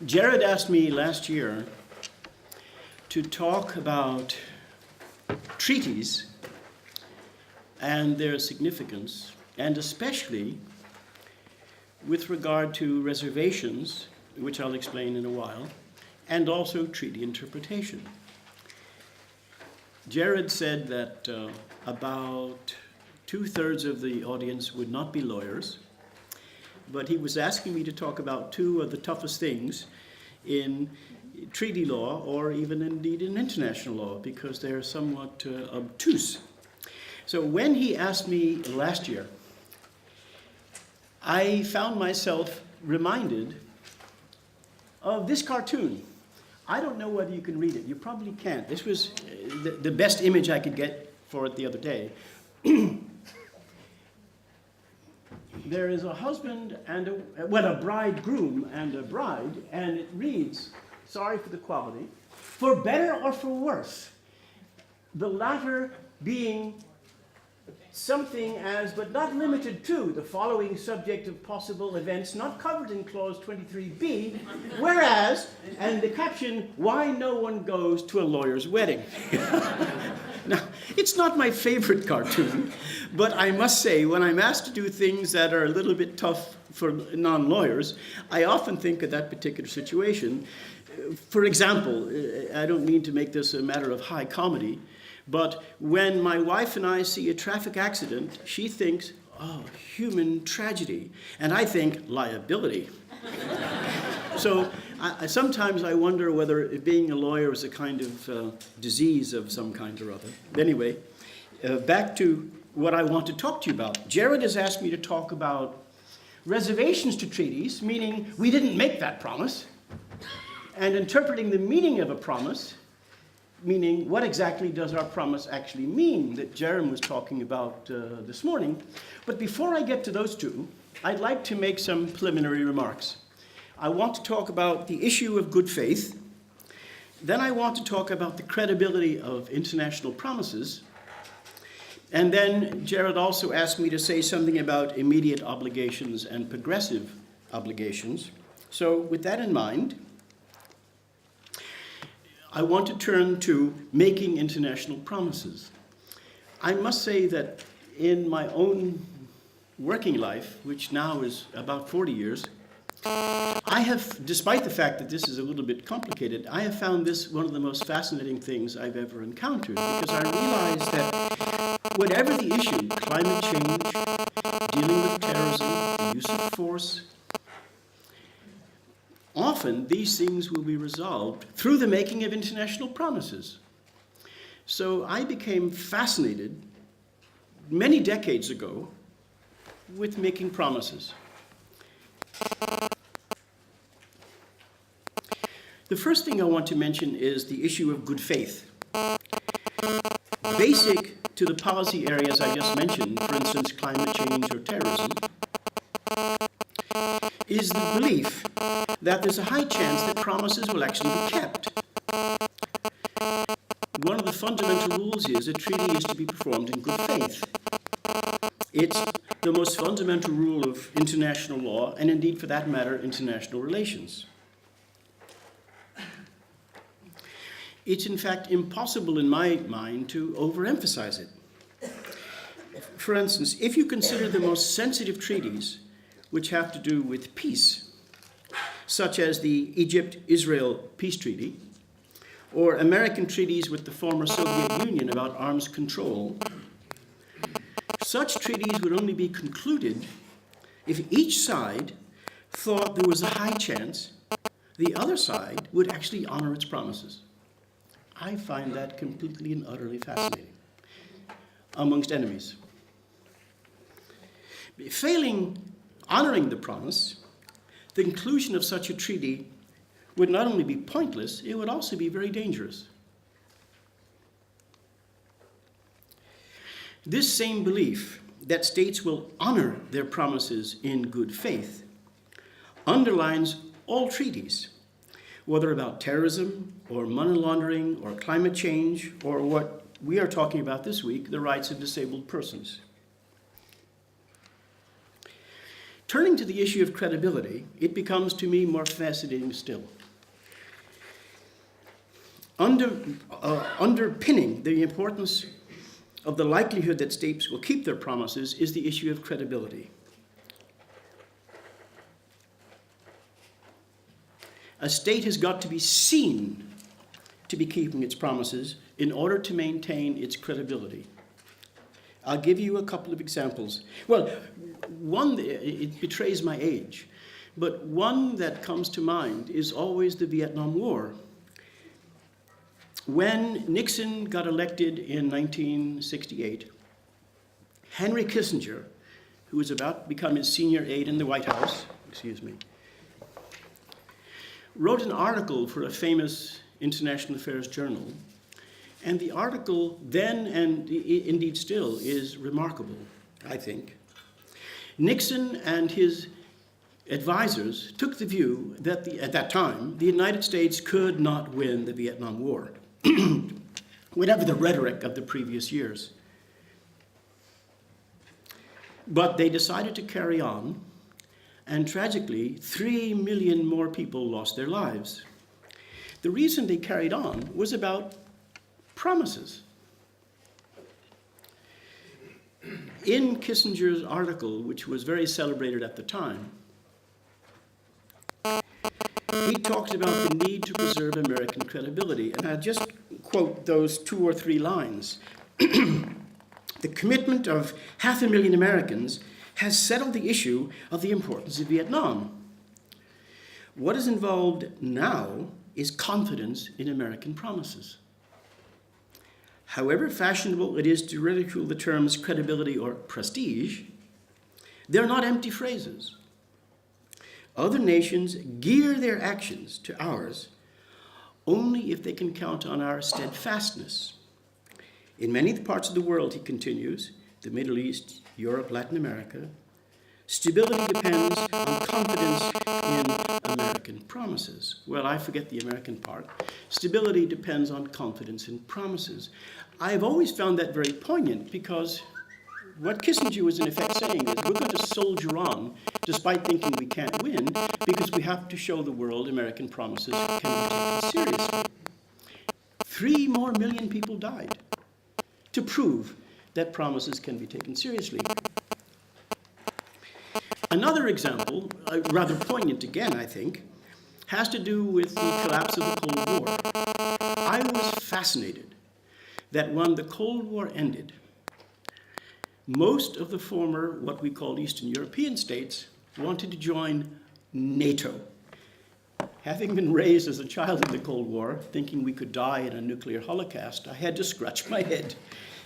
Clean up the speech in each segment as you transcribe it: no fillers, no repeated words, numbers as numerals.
Jared asked me last year to talk about treaties and their significance, and especially with regard to reservations, which I'll explain in a while, and also treaty interpretation. Jared said that about 2/3 of the audience would not be lawyers, but he was asking me to talk about two of the toughest things in treaty law, or even indeed in international law, because they're somewhat obtuse. So when he asked me last year, I found myself reminded of this cartoon. I don't know whether you can read it. You probably can't. This was the best image I could get for it the other day. There is a husband and a bridegroom and a bride, and it reads, sorry for the quality, for better or for worse, the latter being something as, but not limited to, the following subject of possible events not covered in clause 23b, whereas, and the caption, why no one goes to a lawyer's wedding. Now, it's not my favorite cartoon, but I must say, when I'm asked to do things that are a little bit tough for non-lawyers, I often think of that particular situation. For example, I don't mean to make this a matter of high comedy, but when my wife and I see a traffic accident, she thinks, oh, human tragedy, and I think liability. So sometimes I wonder whether being a lawyer is a kind of disease of some kind or other. Anyway, back to what I want to talk to you about. Jared has asked me to talk about reservations to treaties, meaning we didn't make that promise, and interpreting the meaning of a promise, meaning what exactly does our promise actually mean that Jerem was talking about this morning. But before I get to those two, I'd like to make some preliminary remarks. I want to talk about the issue of good faith. Then I want to talk about the credibility of international promises. And then Jared also asked me to say something about immediate obligations and progressive obligations. So with that in mind, I want to turn to making international promises. I must say that in my own working life, which now is about 40 years, I have, despite the fact that this is a little bit complicated, I have found this one of the most fascinating things I've ever encountered, because I realize that whatever the issue, climate change, dealing with terrorism, the use of force, often these things will be resolved through the making of international promises. So I became fascinated many decades ago with making promises. The first thing I want to mention is the issue of good faith. Basic to the policy areas I just mentioned, for instance, climate change or terrorism, is the belief that there's a high chance that promises will actually be kept. One of the fundamental rules is a treaty is to be performed in good faith. It's the most fundamental rule of international law, and indeed, for that matter, international relations. It's in fact impossible in my mind to overemphasize it. For instance, if you consider the most sensitive treaties which have to do with peace, such as the Egypt-Israel peace treaty, or American treaties with the former Soviet Union about arms control, such treaties would only be concluded if each side thought there was a high chance the other side would actually honor its promises. I find that completely and utterly fascinating amongst enemies. Failing honoring the promise, the conclusion of such a treaty would not only be pointless, it would also be very dangerous. This same belief that states will honor their promises in good faith underlines all treaties, whether about terrorism or money laundering or climate change or what we are talking about this week, the rights of disabled persons. Turning to the issue of credibility, it becomes to me more fascinating still. Underpinning the importance of the likelihood that states will keep their promises is the issue of credibility. A state has got to be seen to be keeping its promises in order to maintain its credibility. I'll give you a couple of examples. Well, one, it betrays my age, but one that comes to mind is always the Vietnam War. When Nixon got elected in 1968, Henry Kissinger, who was about to become his senior aide in the White House, wrote an article for a famous international affairs journal. And the article then, and indeed still, is remarkable, I think. Nixon and his advisors took the view that at that time, the United States could not win the Vietnam War, whatever the rhetoric of the previous years. But they decided to carry on, and tragically, 3 million more people lost their lives. The reason they carried on was about promises. In Kissinger's article, which was very celebrated at the time, he talked about the need to preserve American credibility. And I'll just quote those 2 or 3 lines. The commitment of 500,000 Americans has settled the issue of the importance of Vietnam. What is involved now is confidence in American promises. However fashionable it is to ridicule the terms credibility or prestige, they're not empty phrases. Other nations gear their actions to ours only if they can count on our steadfastness. In many parts of the world, he continues, the Middle East, Europe, Latin America, stability depends on confidence in American promises. Well, I forget the American part. Stability depends on confidence in promises. I've always found that very poignant because what Kissinger was in effect saying is we're going to soldier on despite thinking we can't win because we have to show the world American promises can be taken seriously. 3 more million people died to prove that promises can be taken seriously. Another example, rather poignant again, I think, has to do with the collapse of the Cold War. I was fascinated that when the Cold War ended, most of the former, what we call Eastern European states, wanted to join NATO. Having been raised as a child in the Cold War, thinking we could die in a nuclear holocaust, I had to scratch my head.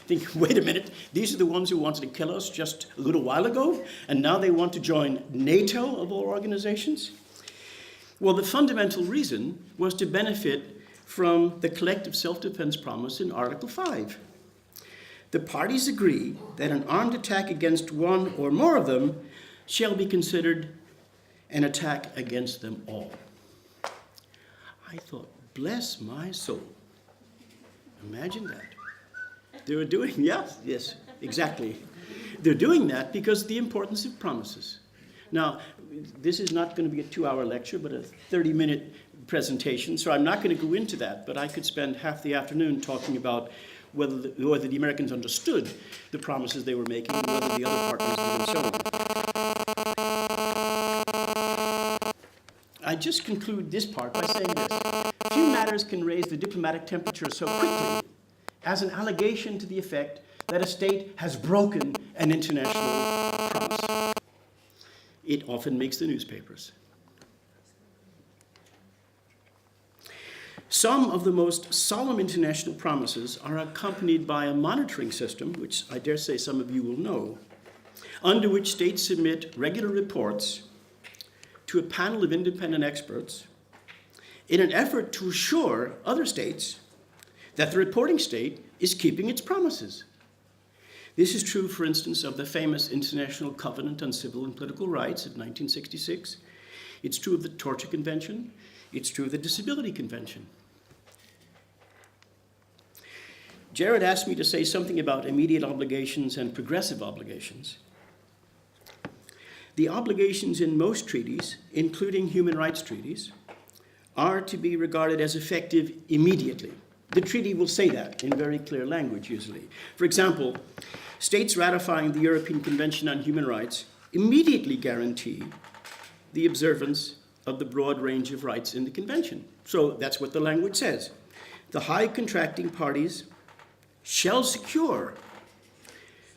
Think, wait a minute, these are the ones who wanted to kill us just a little while ago, and now they want to join NATO of all organizations? Well, the fundamental reason was to benefit from the collective self-defense promise in Article 5. The parties agree that an armed attack against one or more of them shall be considered an attack against them all. I thought, bless my soul. Imagine that. They were doing, yes, exactly. They're doing that because of the importance of promises. Now, this is not going to be a 2-hour lecture, but a 30-minute presentation, so I'm not going to go into that, but I could spend half the afternoon talking about whether the Americans understood the promises they were making and whether the other partners did and so on. I just conclude this part by saying this. Few matters can raise the diplomatic temperature so quickly as an allegation to the effect that a state has broken an international promise. It often makes the newspapers. Some of the most solemn international promises are accompanied by a monitoring system, which I dare say some of you will know, under which states submit regular reports to a panel of independent experts in an effort to assure other states that the reporting state is keeping its promises. This is true, for instance, of the famous International Covenant on Civil and Political Rights of 1966. It's true of the Torture Convention. It's true of the Disability Convention. Jared asked me to say something about immediate obligations and progressive obligations. The obligations in most treaties, including human rights treaties, are to be regarded as effective immediately. The treaty will say that in very clear language, usually. For example, states ratifying the European Convention on Human Rights immediately guarantee the observance of the broad range of rights in the Convention. So that's what the language says. The high contracting parties shall secure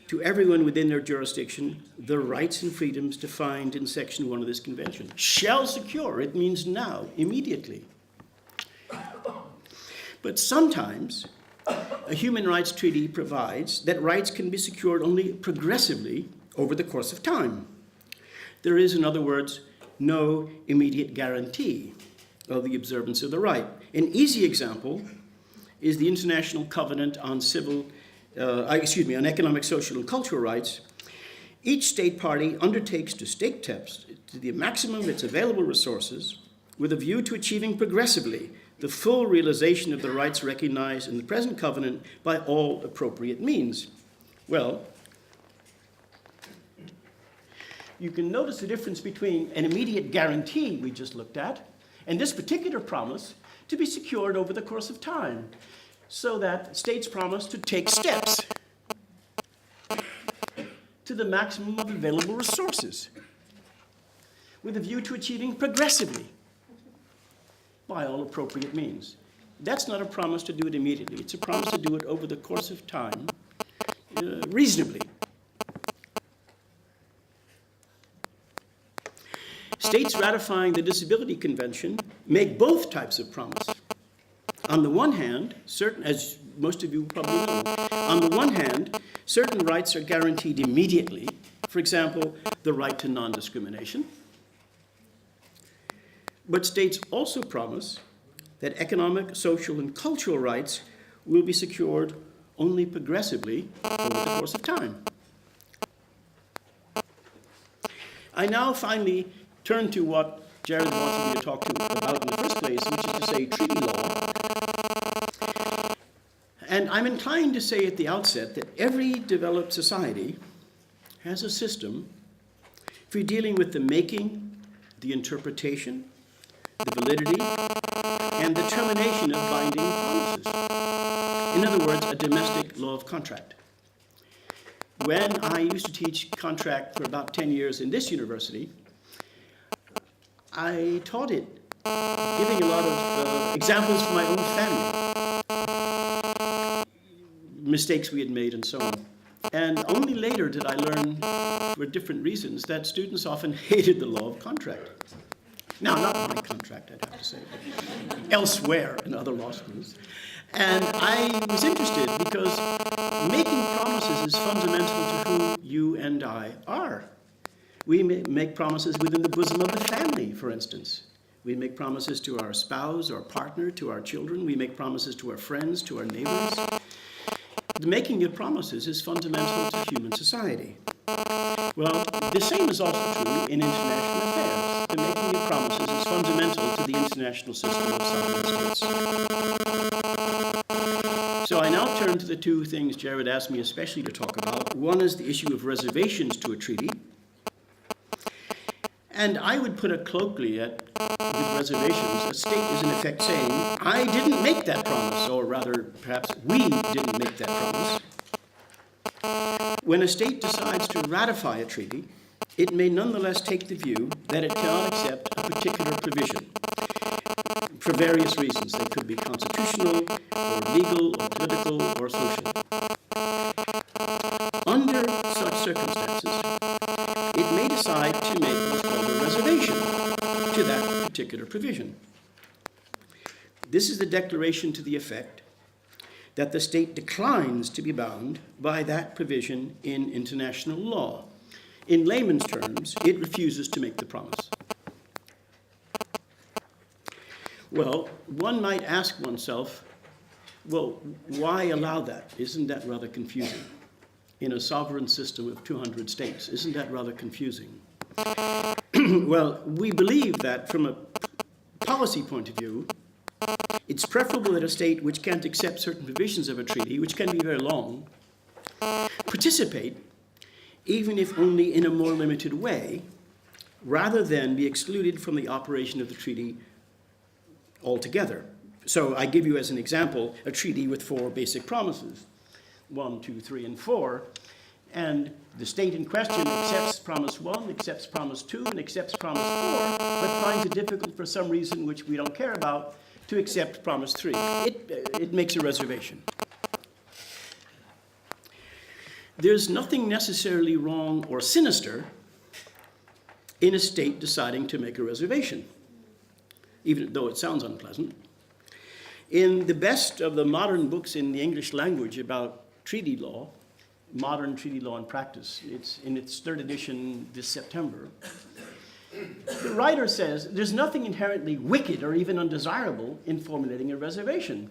to everyone within their jurisdiction the rights and freedoms defined in Section 1 of this Convention. Shall secure, it means now, immediately. But sometimes a human rights treaty provides that rights can be secured only progressively over the course of time. There is, in other words, no immediate guarantee of the observance of the right. An easy example is the International Covenant on on economic, social, and cultural rights. Each state party undertakes to stake to the maximum of its available resources with a view to achieving progressively the full realization of the rights recognized in the present covenant by all appropriate means. Well, you can notice the difference between an immediate guarantee we just looked at and this particular promise to be secured over the course of time, so that states promise to take steps to the maximum of available resources with a view to achieving progressively by all appropriate means. That's not a promise to do it immediately. It's a promise to do it over the course of time, reasonably. States ratifying the Disability Convention make both types of promise. On the one hand, as most of you probably know, on the one hand, certain rights are guaranteed immediately. For example, the right to non-discrimination. But states also promise that economic, social, and cultural rights will be secured only progressively over the course of time. I now finally turn to what Jared wanted me to talk about in the first place, which is to say treaty law. And I'm inclined to say at the outset that every developed society has a system for dealing with the making, the interpretation, the validity, and the termination of binding promises. In other words, a domestic law of contract. When I used to teach contract for about 10 years in this university, I taught it, giving a lot of examples from my own family, mistakes we had made and so on. And only later did I learn, for different reasons, that students often hated the law of contract. Now, not my contract, I'd have to say, but elsewhere in other law schools. And I was interested because making promises is fundamental to who you and I are. We make promises within the bosom of the family, for instance. We make promises to our spouse, our partner, to our children. We make promises to our friends, to our neighbors. The making of promises is fundamental to human society. Well, the same is also true in international affairs. The making of promises is fundamental to the international system of sovereign states. So I now turn to the two things Jared asked me especially to talk about. One is the issue of reservations to a treaty. And I would put it colloquially with reservations, a state is in effect saying, I didn't make that promise, or rather, perhaps we didn't make that promise. When a state decides to ratify a treaty, it may nonetheless take the view that it cannot accept a particular provision for various reasons. They could be constitutional, or legal, or political, or social. Under such circumstances, it may decide to make what's called a reservation to that particular provision. This is the declaration to the effect that the state declines to be bound by that provision in international law. In layman's terms, it refuses to make the promise. Well, one might ask oneself, well, why allow that? Isn't that rather confusing? In a sovereign system of 200 states, isn't that rather confusing? Well, we believe that from a policy point of view, it's preferable that a state which can't accept certain provisions of a treaty, which can be very long, participate, even if only in a more limited way, rather than be excluded from the operation of the treaty altogether. So I give you as an example a treaty with 4 basic promises, 1, 2, 3, and 4, and the state in question accepts promise 1, accepts promise 2, and accepts promise 4, but finds it difficult for some reason which we don't care about to accept promise 3. It makes a reservation. There's nothing necessarily wrong or sinister in a state deciding to make a reservation, even though it sounds unpleasant. In the best of the modern books in the English language about treaty law, Modern Treaty Law and Practice, it's in its 3rd edition this September, the writer says there's nothing inherently wicked or even undesirable in formulating a reservation.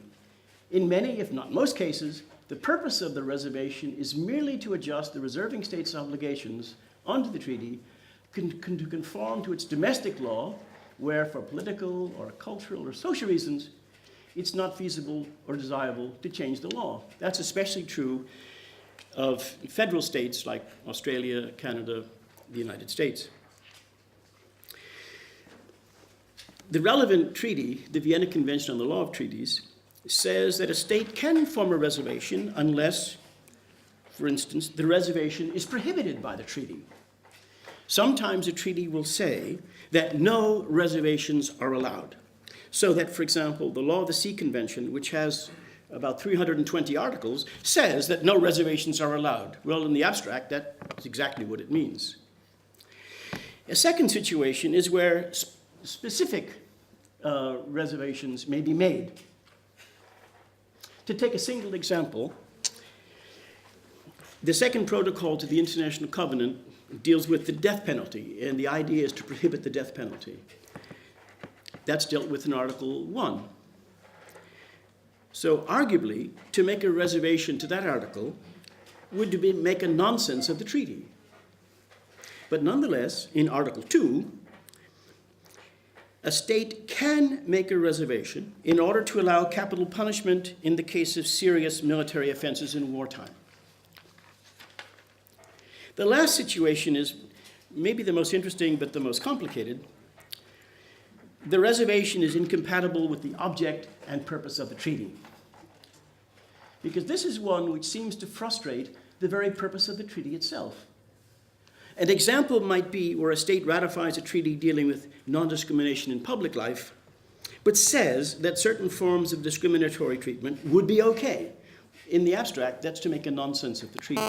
In many, if not most cases, the purpose of the reservation is merely to adjust the reserving state's obligations under the treaty to conform to its domestic law, where for political or cultural or social reasons, it's not feasible or desirable to change the law. That's especially true of federal states like Australia, Canada, the United States. The relevant treaty, the Vienna Convention on the Law of Treaties, says that a state can form a reservation unless, for instance, the reservation is prohibited by the treaty. Sometimes a treaty will say that no reservations are allowed. So that, for example, the Law of the Sea Convention, which has about 320 articles, says that no reservations are allowed. Well, in the abstract, that's exactly what it means. A second situation is where specific reservations may be made. To take a single example, the second protocol to the International Covenant deals with the death penalty, and the idea is to prohibit the death penalty. That's dealt with in Article 1. So arguably, to make a reservation to that article would make a nonsense of the treaty. But nonetheless, in Article 2, a state can make a reservation in order to allow capital punishment in the case of serious military offenses in wartime. The last situation is maybe the most interesting but the most complicated. The reservation is incompatible with the object and purpose of the treaty, because this is one which seems to frustrate the very purpose of the treaty itself. An example might be where a state ratifies a treaty dealing with non-discrimination in public life, but says that certain forms of discriminatory treatment would be okay. In the abstract, that's to make a nonsense of the treaty.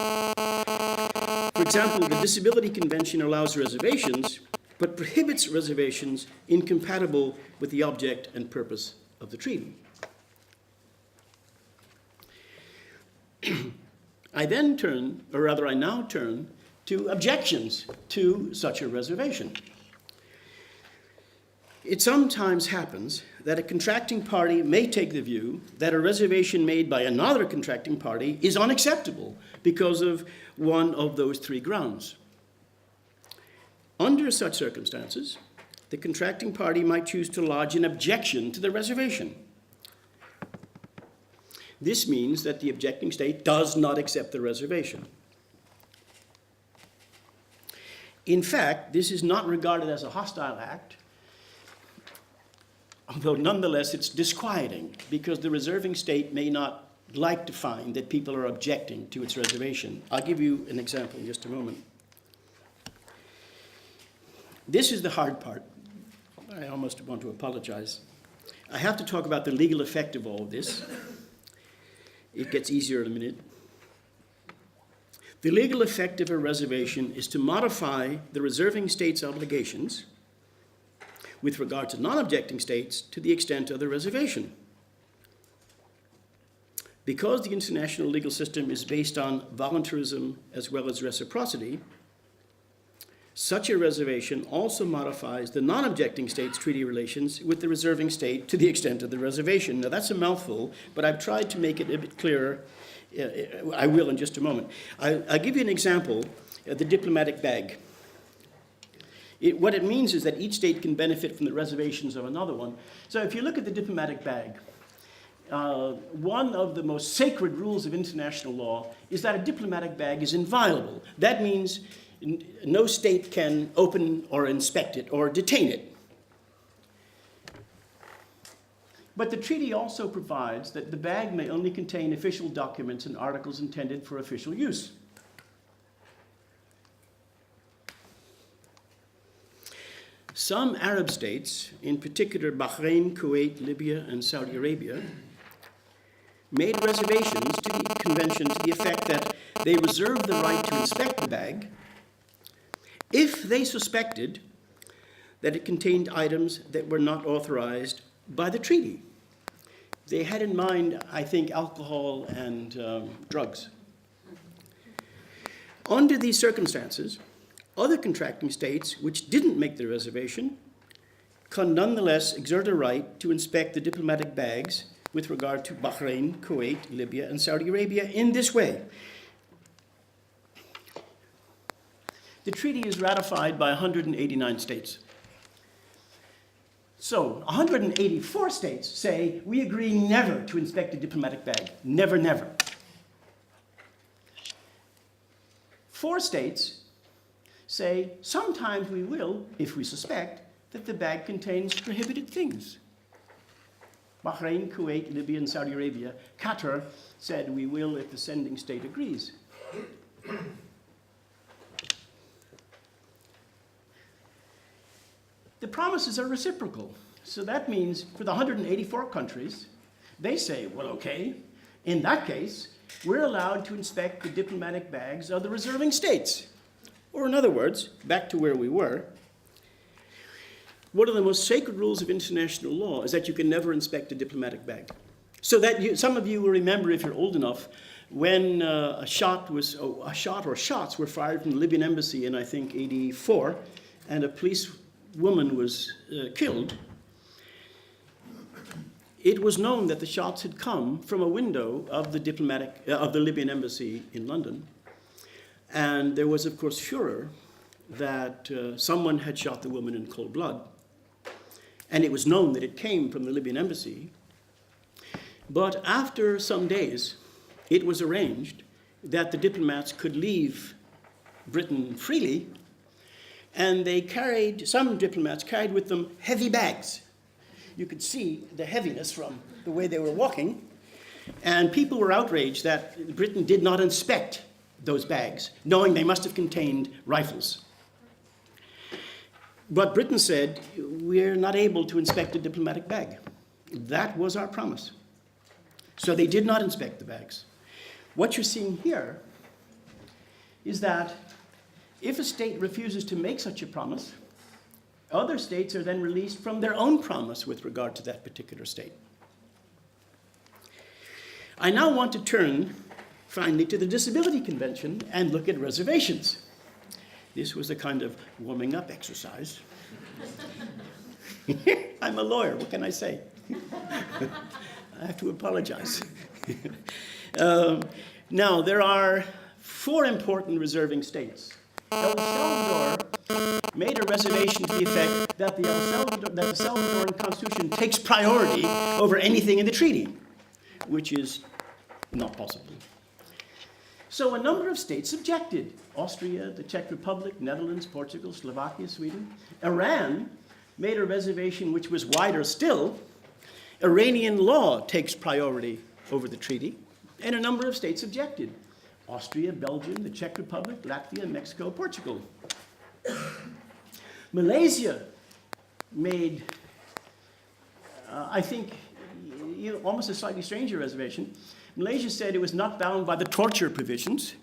For example, the Disability Convention allows reservations, but prohibits reservations incompatible with the object and purpose of the treaty. I now turn to objections to such a reservation. It sometimes happens that a contracting party may take the view that a reservation made by another contracting party is unacceptable because of one of those 3 grounds. Under such circumstances, the contracting party might choose to lodge an objection to the reservation. This means that the objecting state does not accept the reservation. In fact, this is not regarded as a hostile act, although nonetheless it's disquieting, because the reserving state may not like to find that people are objecting to its reservation. I'll give you an example in just a moment. This is the hard part. I almost want to apologize. I have to talk about the legal effect of all of this. It gets easier in a minute. The legal effect of a reservation is to modify the reserving state's obligations with regard to non-objecting states to the extent of the reservation. Because the international legal system is based on voluntarism as well as reciprocity, such a reservation also modifies the non-objecting state's treaty relations with the reserving state to the extent of the reservation. Now that's a mouthful, but I've tried to make it a bit clearer. I will in just a moment. I'll give you an example, the diplomatic bag. What it means is that each state can benefit from the reservations of another one. So if you look at the diplomatic bag, one of the most sacred rules of international law is that a diplomatic bag is inviolable. That means no state can open or inspect it or detain it. But the treaty also provides that the bag may only contain official documents and articles intended for official use. Some Arab states, in particular Bahrain, Kuwait, Libya, and Saudi Arabia, made reservations to the convention to the effect that they reserve the right to inspect the bag if they suspected that it contained items that were not authorized by the treaty. They had in mind, I think, alcohol and drugs. Under these circumstances, other contracting states which didn't make the reservation can nonetheless exert a right to inspect the diplomatic bags with regard to Bahrain, Kuwait, Libya, and Saudi Arabia in this way. The treaty is ratified by 189 states. So 184 states say, we agree never to inspect a diplomatic bag. Never, never. 4 states say, sometimes we will, if we suspect that the bag contains prohibited things. Bahrain, Kuwait, Libya, and Saudi Arabia. Qatar said, we will if the sending state agrees. The promises are reciprocal. So that means for the 184 countries, they say, well, okay, in that case, we're allowed to inspect the diplomatic bags of the reserving states. Or in other words, back to where we were, one of the most sacred rules of international law is that you can never inspect a diplomatic bag. So that some of you will remember, if you're old enough, when shots were fired from the Libyan embassy in, I think, 84, and a policewoman was killed. It was known that the shots had come from a window of the Libyan embassy in London. And there was, of course, furor that someone had shot the woman in cold blood. And it was known that it came from the Libyan embassy. But after some days, it was arranged that the diplomats could leave Britain freely, and some diplomats carried with them heavy bags. You could see the heaviness from the way they were walking, and people were outraged that Britain did not inspect those bags, knowing they must have contained rifles. But Britain said, we're not able to inspect a diplomatic bag. That was our promise. So they did not inspect the bags. What you're seeing here is that if a state refuses to make such a promise, other states are then released from their own promise with regard to that particular state. I now want to turn, finally, to the Disability Convention and look at reservations. This was a kind of warming up exercise. I'm a lawyer, what can I say? I have to apologize. Now, there are 4 important reserving states. El Salvador made a reservation to the effect that the Salvadoran Constitution takes priority over anything in the treaty, which is not possible. So a number of states objected. Austria, the Czech Republic, Netherlands, Portugal, Slovakia, Sweden. Iran made a reservation which was wider still. Iranian law takes priority over the treaty, and a number of states objected. Austria, Belgium, the Czech Republic, Latvia, Mexico, Portugal. Malaysia made, I think, almost a slightly stranger reservation. Malaysia said it was not bound by the torture provisions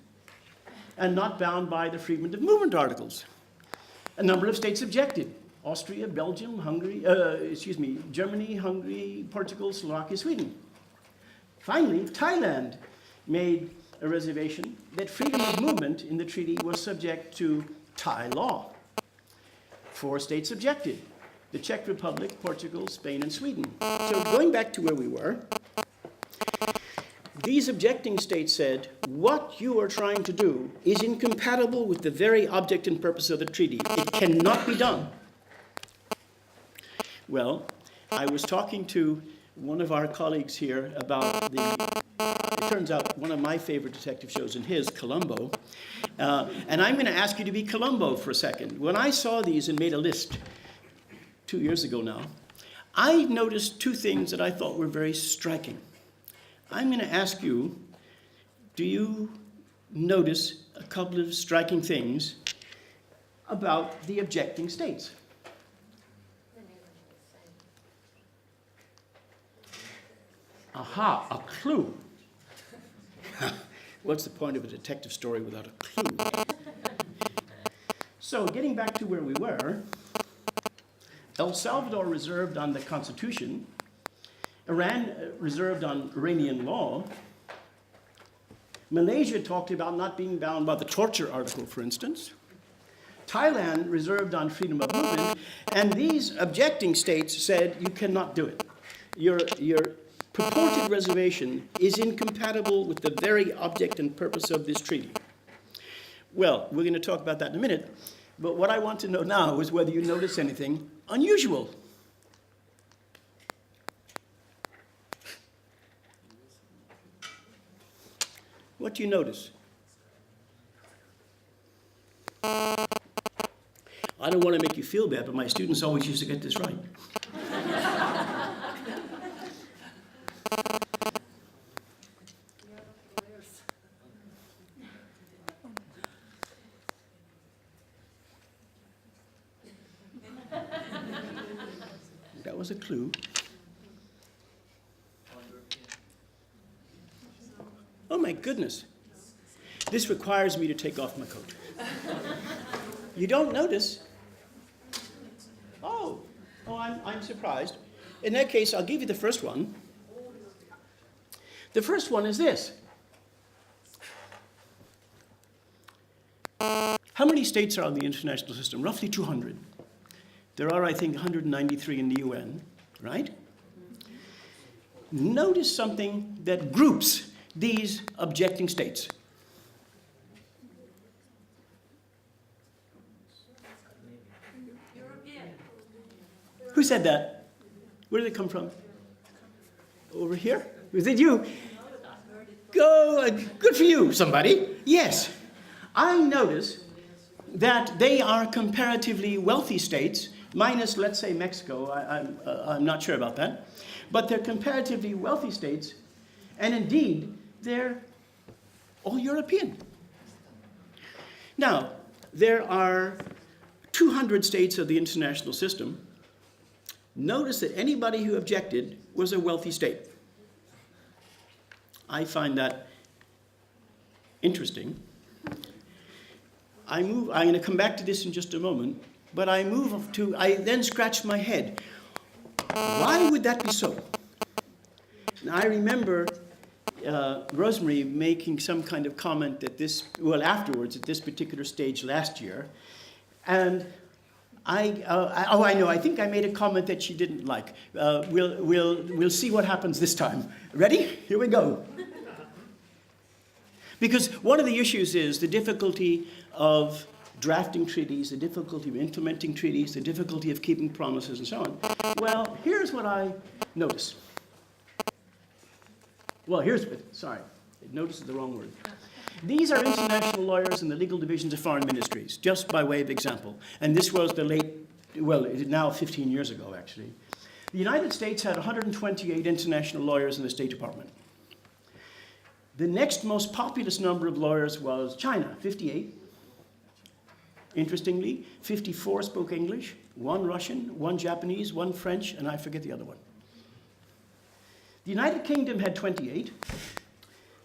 and not bound by the freedom of movement articles. A number of states objected. Austria, Belgium, Germany, Hungary, Portugal, Slovakia, Sweden. Finally, Thailand made a reservation that freedom of movement in the treaty was subject to Thai law. 4 states objected: the Czech Republic, Portugal, Spain, and Sweden. So going back to where we were, these objecting states said, what you are trying to do is incompatible with the very object and purpose of the treaty. It cannot be done. Well, I was talking to one of our colleagues here about the turns out, one of my favorite detective shows and his, Columbo. And I'm going to ask you to be Columbo for a second. When I saw these and made a list 2 years ago now, I noticed two things that I thought were very striking. I'm going to ask you, do you notice a couple of striking things about the objecting states? Aha, a clue. What's the point of a detective story without a clue? So, getting back to where we were, El Salvador reserved on the Constitution, Iran reserved on Iranian law, Malaysia talked about not being bound by the torture article, for instance, Thailand reserved on freedom of movement, and these objecting states said you cannot do it. Your purported reservation is incompatible with the very object and purpose of this treaty. Well, we're going to talk about that in a minute, but what I want to know now is whether you notice anything unusual. What do you notice? I don't want to make you feel bad, but my students always used to get this right. That was a clue. Oh my goodness. This requires me to take off my coat. You don't notice? Oh, I'm surprised. In that case, I'll give you the first one. The first one is this. How many states are on the international system? Roughly 200. There are, I think, 193 in the UN, right? Notice something that groups these objecting states. Who said that? Where did it come from? Over here? Was it you? Go, good for you, somebody. Yes. I notice that they are comparatively wealthy states, minus, let's say, Mexico. I'm not sure about that. But they're comparatively wealthy states, and indeed, they're all European. Now, there are 200 states of the international system. Notice that anybody who objected was a wealthy state. I find that interesting. I'm going to come back to this in just a moment, but I then scratch my head. Why would that be so? Now, I remember Rosemary making some kind of comment afterwards at this particular stage last year, and I know, I think I made a comment that she didn't like. We'll see what happens this time. Ready? Here we go. Because one of the issues is the difficulty of drafting treaties, the difficulty of implementing treaties, the difficulty of keeping promises, and so on. Well, here's what I notice. Well, notice is the wrong word. These are international lawyers in the legal divisions of foreign ministries, just by way of example. And this was now 15 years ago, actually. The United States had 128 international lawyers in the State Department. The next most populous number of lawyers was China, 58. Interestingly, 54 spoke English, 1 Russian, 1 Japanese, 1 French, and I forget the other one. The United Kingdom had 28.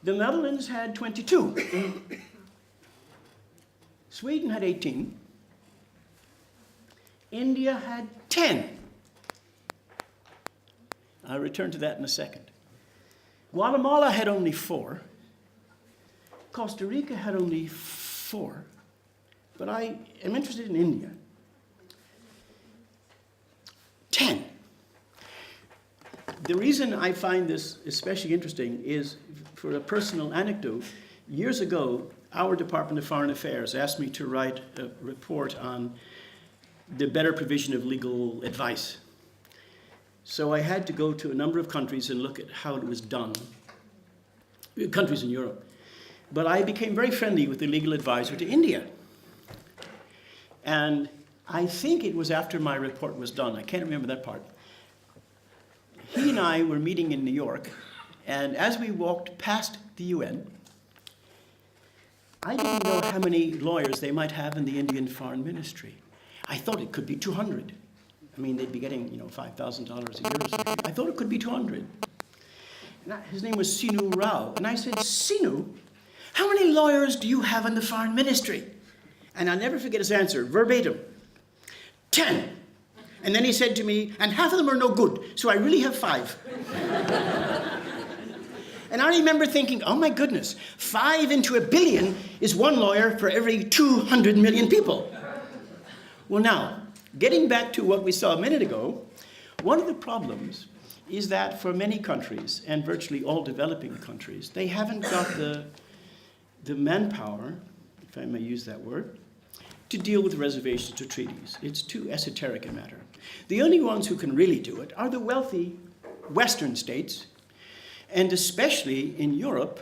The Netherlands had 22. Sweden had 18. India had 10. I'll return to that in a second. Guatemala had only 4. Costa Rica had only 4. But I am interested in India. 10. The reason I find this especially interesting is, for a personal anecdote, years ago, our Department of Foreign Affairs asked me to write a report on the better provision of legal advice. So I had to go to a number of countries and look at how it was done. countries in Europe. But I became very friendly with the legal advisor to India. And I think it was after my report was done. I can't remember that part. He and I were meeting in New York, and as we walked past the UN, I didn't know how many lawyers they might have in the Indian Foreign Ministry. I thought it could be 200. I mean, they'd be getting, $5,000 a year or something. I thought it could be 200. And his name was Sinu Rao. And I said, Sinu, how many lawyers do you have in the Foreign Ministry? And I'll never forget his answer, verbatim. 10. And then he said to me, and half of them are no good, so I really have 5. And I remember thinking, oh my goodness, 5 into 1 billion is 1 lawyer for every 200 million people. Well now, getting back to what we saw a minute ago, one of the problems is that for many countries, and virtually all developing countries, they haven't got the manpower, if I may use that word, to deal with reservations to treaties. It's too esoteric a matter. The only ones who can really do it are the wealthy Western states, and especially in Europe,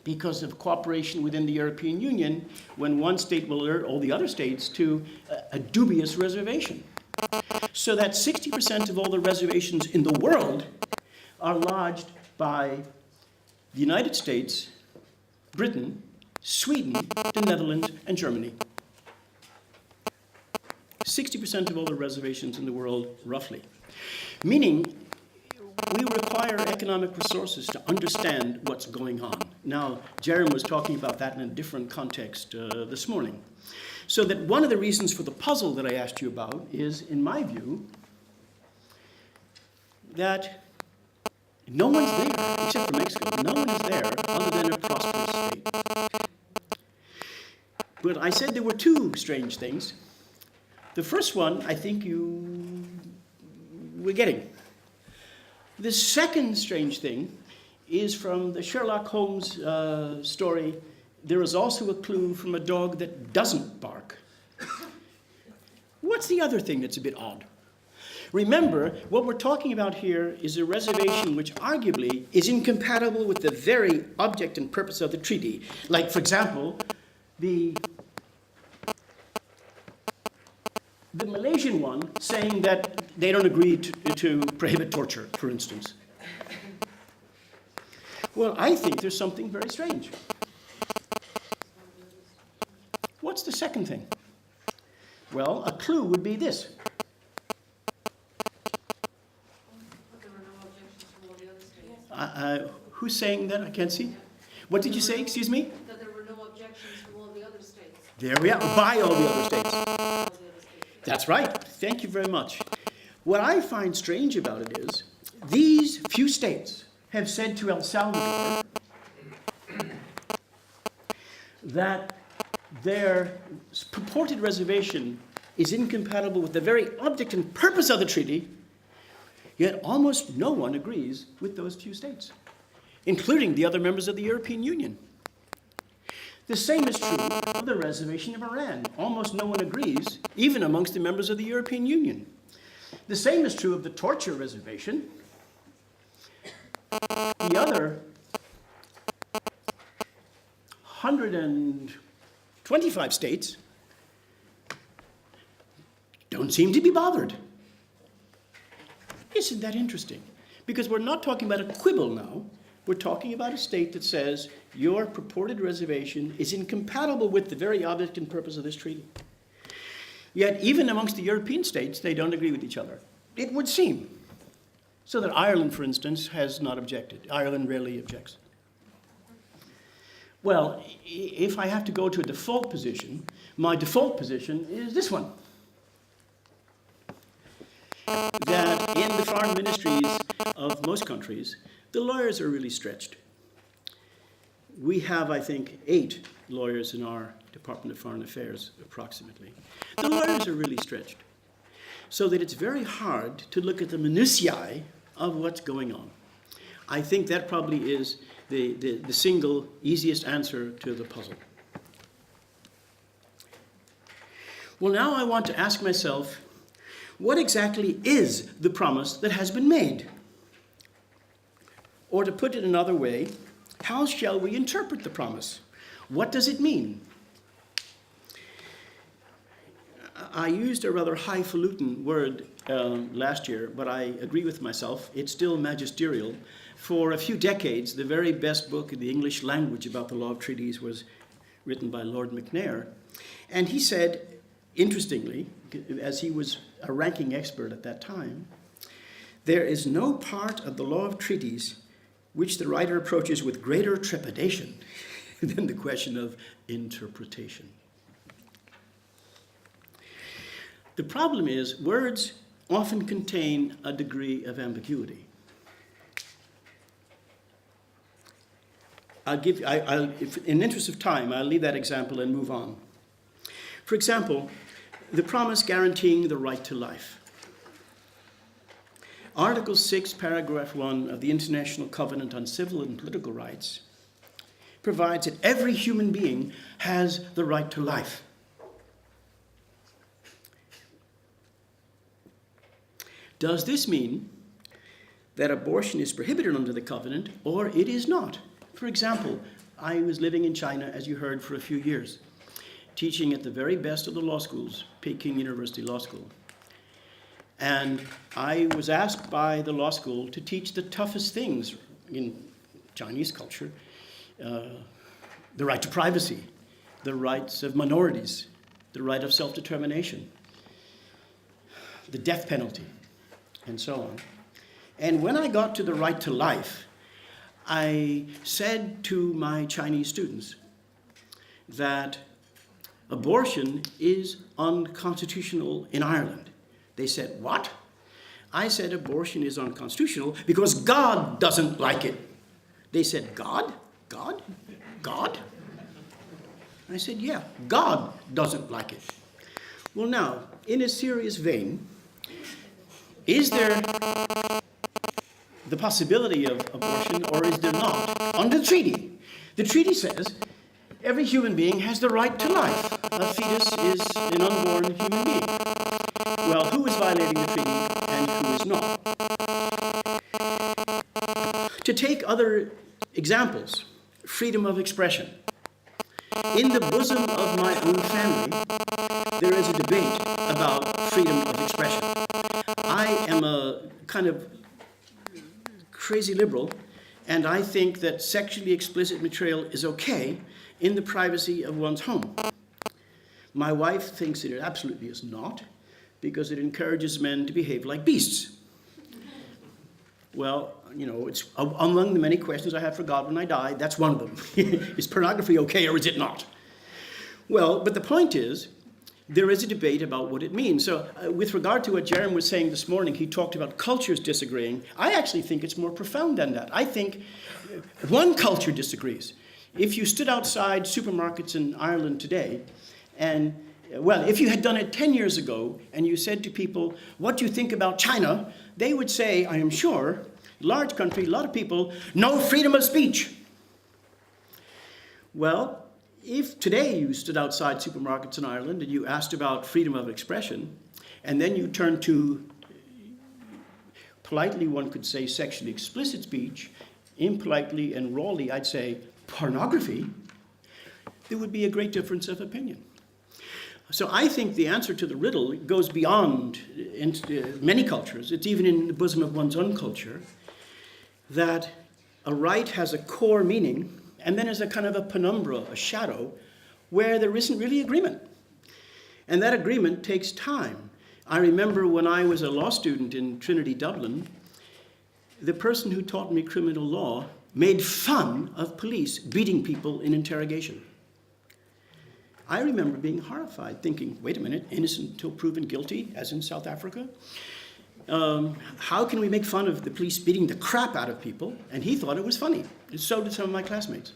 because of cooperation within the European Union, when one state will alert all the other states to a dubious reservation. So that 60% of all the reservations in the world are lodged by the United States, Britain, Sweden, the Netherlands, and Germany. 60% of all the reservations in the world, roughly. Meaning, we require economic resources to understand what's going on. Now, Jeremy was talking about that in a different context this morning. So that one of the reasons for the puzzle that I asked you about is, in my view, that no one's there, except for Mexico, no one is there other than a prosperous state. But I said there were 2 strange things. The first one, I think we're getting. The second strange thing is from the Sherlock Holmes story. There is also a clue from a dog that doesn't bark. What's the other thing that's a bit odd? Remember, what we're talking about here is a reservation which arguably is incompatible with the very object and purpose of the treaty. Like, for example, the Malaysian one saying that they don't agree to prohibit torture, for instance. Well, I think there's something very strange. What's the second thing? Well, a clue would be this. But there were no objections from all the other states. Who's saying that? I can't see. What did you say? Excuse me? That there were no objections from all the other states. There we are. By all the other states. All the other states. That's right. Thank you very much. What I find strange about it is these few states have said to El Salvador that their purported reservation is incompatible with the very object and purpose of the treaty, yet almost no one agrees with those few states, including the other members of the European Union. The same is true of the reservation of Iran. Almost no one agrees, even amongst the members of the European Union. The same is true of the torture reservation. The other 125 states don't seem to be bothered. Isn't that interesting? Because we're not talking about a quibble now. We're talking about a state that says your purported reservation is incompatible with the very object and purpose of this treaty. Yet, even amongst the European states, they don't agree with each other. It would seem. So that Ireland, for instance, has not objected. Ireland rarely objects. Well, if I have to go to a default position, my default position is this one. That in the foreign ministries of most countries, the lawyers are really stretched. We have, I think, 8 lawyers in our Department of Foreign Affairs, approximately. The lawyers are really stretched, so that it's very hard to look at the minutiae of what's going on. I think that probably is the single easiest answer to the puzzle. Well, now I want to ask myself, what exactly is the promise that has been made? Or to put it another way, How shall we interpret the promise? What does it mean? I used a rather highfalutin word last year, but I agree with myself. It's still magisterial. For a few decades, the very best book in the English language about the law of treaties was written by Lord McNair. And he said, interestingly, as he was a ranking expert at that time, there is no part of the law of treaties which the writer approaches with greater trepidation than the question of interpretation. The problem is words often contain a degree of ambiguity. In the interest of time, I'll leave that example and move on. For example, the promise guaranteeing the right to life. Article 6, paragraph 1 of the International Covenant on Civil and Political Rights provides that every human being has the right to life. Does this mean that abortion is prohibited under the covenant, or it is not? For example, I was living in China, as you heard, for a few years, teaching at the very best of the law schools, Peking University Law School. And I was asked by the law school to teach the toughest things in Chinese culture, the right to privacy, the rights of minorities, the right of self-determination, the death penalty, and so on. And when I got to the right to life, I said to my Chinese students that abortion is unconstitutional in Ireland. They said, what? I said abortion is unconstitutional because God doesn't like it. They said, God? God? God? I said, yeah, God doesn't like it. Well, now, in a serious vein, is there the possibility of abortion, or is there not? Under the treaty. The treaty says every human being has the right to life. A fetus is an unborn human being. Well, who is violating the treaty and who is not? To take other examples, freedom of expression. In the bosom of my own family, there is a debate about freedom of expression. I am a kind of crazy liberal, and I think that sexually explicit material is okay in the privacy of one's home. My wife thinks that it absolutely is not, because it encourages men to behave like beasts. Well, you know, it's among the many questions I have for God when I die, that's one of them. Is pornography okay or is it not? Well, but the point is, there is a debate about what it means. So with regard to what Jeremy was saying this morning, he talked about cultures disagreeing. I actually think it's more profound than that. I think one culture disagrees. If you stood outside supermarkets in Ireland today, and, well, if you had done it 10 years ago, and you said to people, what do you think about China? They would say, I am sure, large country, a lot of people, no freedom of speech. Well, if today you stood outside supermarkets in Ireland and you asked about freedom of expression, and then you turned to, politely one could say sexually explicit speech, impolitely and rawly I'd say pornography, there would be a great difference of opinion. So I think the answer to the riddle goes beyond many cultures. It's even in the bosom of one's own culture, that a right has a core meaning, and then there's a kind of a penumbra, a shadow, where there isn't really agreement. And that agreement takes time. I remember when I was a law student in Trinity, Dublin, the person who taught me criminal law made fun of police beating people in interrogation. I remember being horrified, thinking, wait a minute, innocent until proven guilty, as in South Africa? How can we make fun of the police beating the crap out of people? And he thought it was funny. And so did some of my classmates.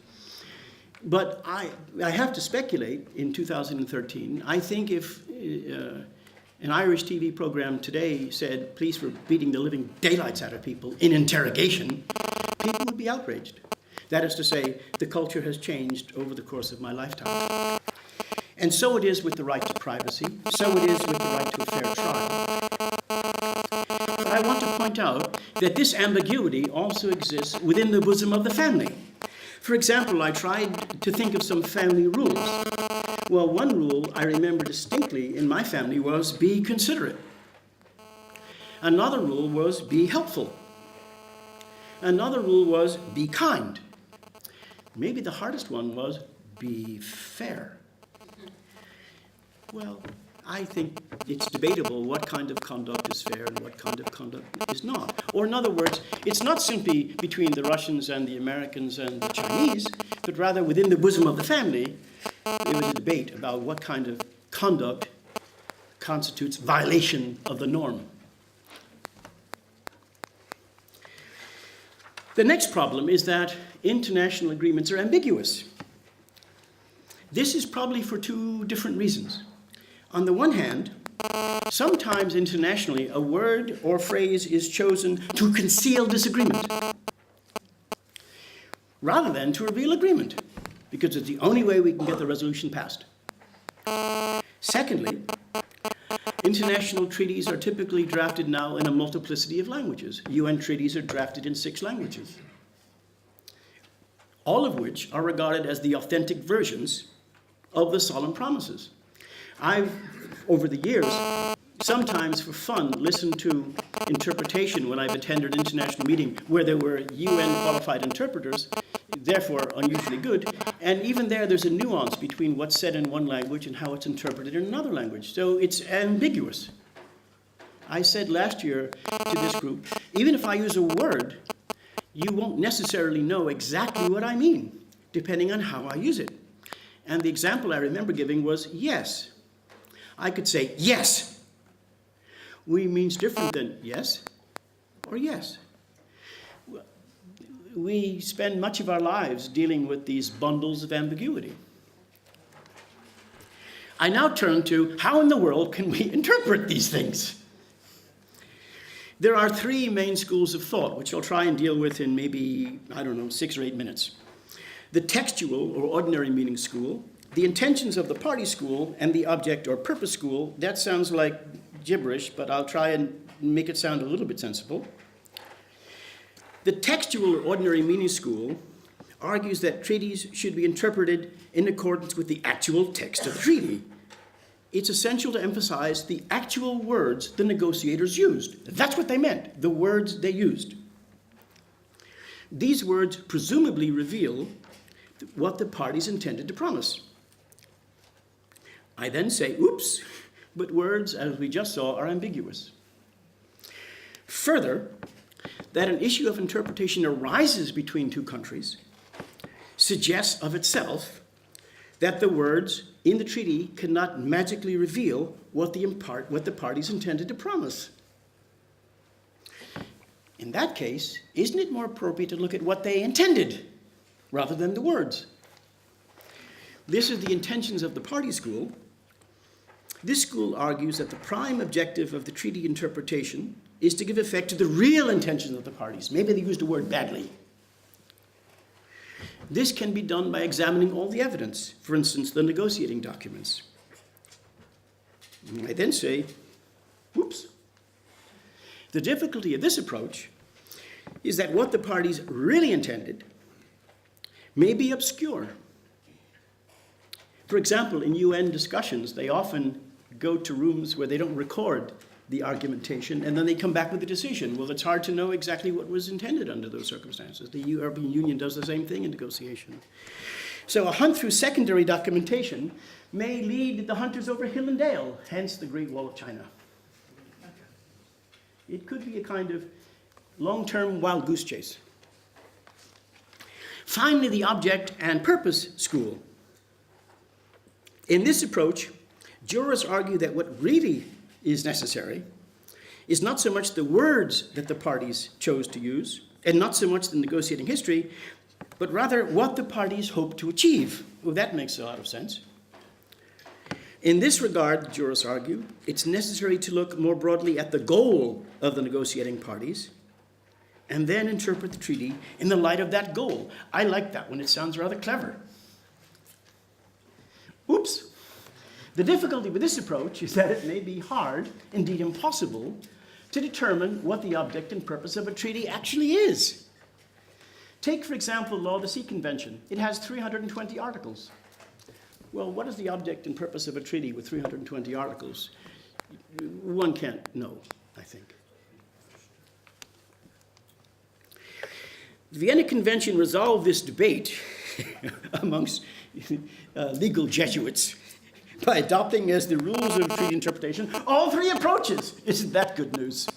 But I have to speculate in 2013. I think if an Irish TV program today said police were beating the living daylights out of people in interrogation, people would be outraged. That is to say, the culture has changed over the course of my lifetime. And so it is with the right to privacy. So it is with the right to a fair trial. But I want to point out that this ambiguity also exists within the bosom of the family. For example, I tried to think of some family rules. Well, one rule I remember distinctly in my family was be considerate. Another rule was be helpful. Another rule was be kind. Maybe the hardest one was be fair. Well, I think it's debatable what kind of conduct is fair and what kind of conduct is not. Or in other words, it's not simply between the Russians and the Americans and the Chinese, but rather within the bosom of the family, there was a debate about what kind of conduct constitutes violation of the norm. The next problem is that international agreements are ambiguous. This is probably for two different reasons. On the one hand, sometimes internationally a word or phrase is chosen to conceal disagreement rather than to reveal agreement, because it's the only way we can get the resolution passed. Secondly, international treaties are typically drafted now in a multiplicity of languages. UN treaties are drafted in 6 languages, all of which are regarded as the authentic versions of the solemn promises. I've, over the years, sometimes for fun, listened to interpretation when I've attended an international meeting where there were UN qualified interpreters, therefore unusually good, and even there's a nuance between what's said in one language and how it's interpreted in another language. So it's ambiguous. I said last year to this group, even if I use a word, you won't necessarily know exactly what I mean, depending on how I use it. And the example I remember giving was yes. I could say yes. We means different than yes or yes. We spend much of our lives dealing with these bundles of ambiguity. I now turn to how in the world can we interpret these things? There are 3 main schools of thought, which I'll try and deal with in maybe, 6 or 8 minutes. The textual or ordinary meaning school, the intentions of the party school, and the object or purpose school. That sounds like gibberish, but I'll try and make it sound a little bit sensible. The textual or ordinary meaning school argues that treaties should be interpreted in accordance with the actual text of the treaty. It's essential to emphasize the actual words the negotiators used. That's what they meant, the words they used. These words presumably reveal what the parties intended to promise. I then say, oops, but words, as we just saw, are ambiguous. Further, that an issue of interpretation arises between 2 countries suggests of itself that the words in the treaty cannot magically reveal what the parties intended to promise. In that case, isn't it more appropriate to look at what they intended rather than the words? This is the intentions of the party school. This school argues that the prime objective of the treaty interpretation is to give effect to the real intentions of the parties. Maybe they used a word badly. This can be done by examining all the evidence, for instance, the negotiating documents. I then say, whoops. The difficulty of this approach is that what the parties really intended may be obscure. For example, in UN discussions, they often go to rooms where they don't record the argumentation, and then they come back with a decision. Well, it's hard to know exactly what was intended under those circumstances. The European Union does the same thing in negotiation. So a hunt through secondary documentation may lead the hunters over hill and dale, hence the Great Wall of China. It could be a kind of long-term wild goose chase. Finally, the object and purpose school. In this approach, jurors argue that what really is necessary is not so much the words that the parties chose to use, and not so much the negotiating history, but rather what the parties hope to achieve. Well, that makes a lot of sense. In this regard, the jurors argue, it's necessary to look more broadly at the goal of the negotiating parties, and then interpret the treaty in the light of that goal. I like that one. It sounds rather clever. Oops. The difficulty with this approach is that it may be hard, indeed impossible, to determine what the object and purpose of a treaty actually is. Take, for example, Law of the Sea Convention. It has 320 articles. Well, what is the object and purpose of a treaty with 320 articles? One can't know, I think. The Vienna Convention resolved this debate amongst legal Jesuits by adopting as the rules of treaty interpretation all three approaches. Isn't that good news?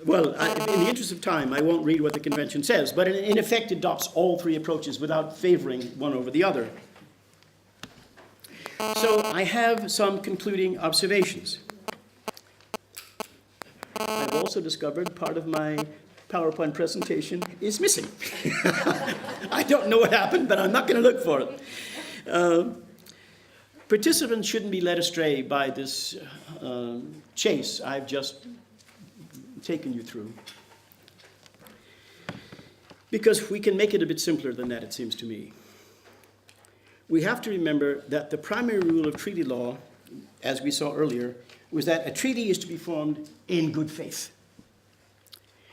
Well, in the interest of time, I won't read what the convention says, but in effect it adopts all three approaches without favoring one over the other. So I have some concluding observations. I've also discovered part of my PowerPoint presentation is missing. I don't know what happened, but I'm not going to look for it. Participants shouldn't be led astray by this chase I've just taken you through. Because we can make it a bit simpler than that, it seems to me. We have to remember that the primary rule of treaty law, as we saw earlier, was that a treaty is to be formed in good faith.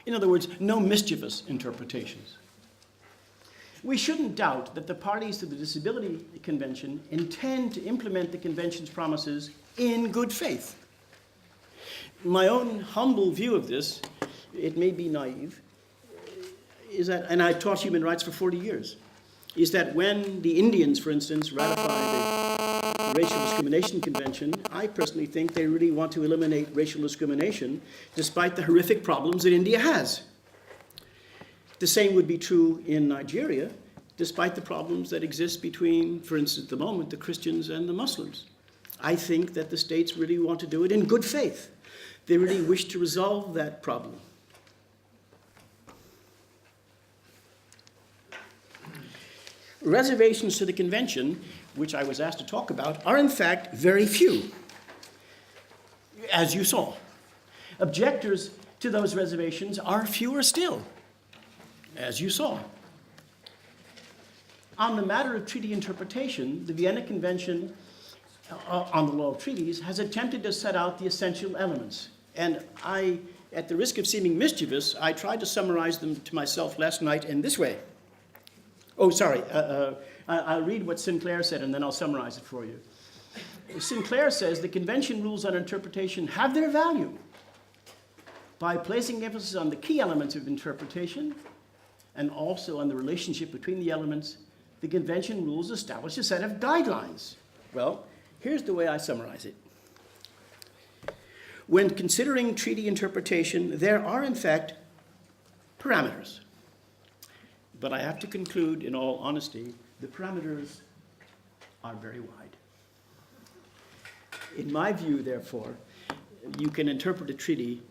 In other words, no mischievous interpretations. We shouldn't doubt that the parties to the Disability Convention intend to implement the Convention's promises in good faith. My own humble view of this, it may be naive, is that, and I've taught human rights for 40 years, is that when the Indians, for instance, ratify the Racial Discrimination Convention, I personally think they really want to eliminate racial discrimination despite the horrific problems that India has. The same would be true in Nigeria, despite the problems that exist between, for instance, at the moment, the Christians and the Muslims. I think that the states really want to do it in good faith. They really wish to resolve that problem. Reservations to the convention, which I was asked to talk about, are in fact very few, as you saw. Objectors to those reservations are fewer still, as you saw. On the matter of treaty interpretation, the Vienna Convention on the Law of Treaties has attempted to set out the essential elements. And I, at the risk of seeming mischievous, I tried to summarize them to myself last night in this way. Oh, sorry. I'll read what Sinclair said, and then I'll summarize it for you. Sinclair says the convention rules on interpretation have their value by placing emphasis on the key elements of interpretation and also on the relationship between the elements. The convention rules establish a set of guidelines. Well, here's the way I summarize it. When considering treaty interpretation, there are, in fact, parameters. But I have to conclude, in all honesty, the parameters are very wide. In my view, therefore, you can interpret a treaty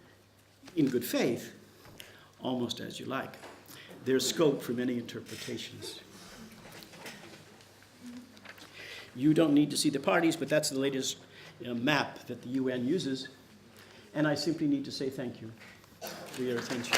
in good faith almost as you like. There's scope for many interpretations. You don't need to see the parties, but that's the latest map that the UN uses. And I simply need to say thank you for your attention.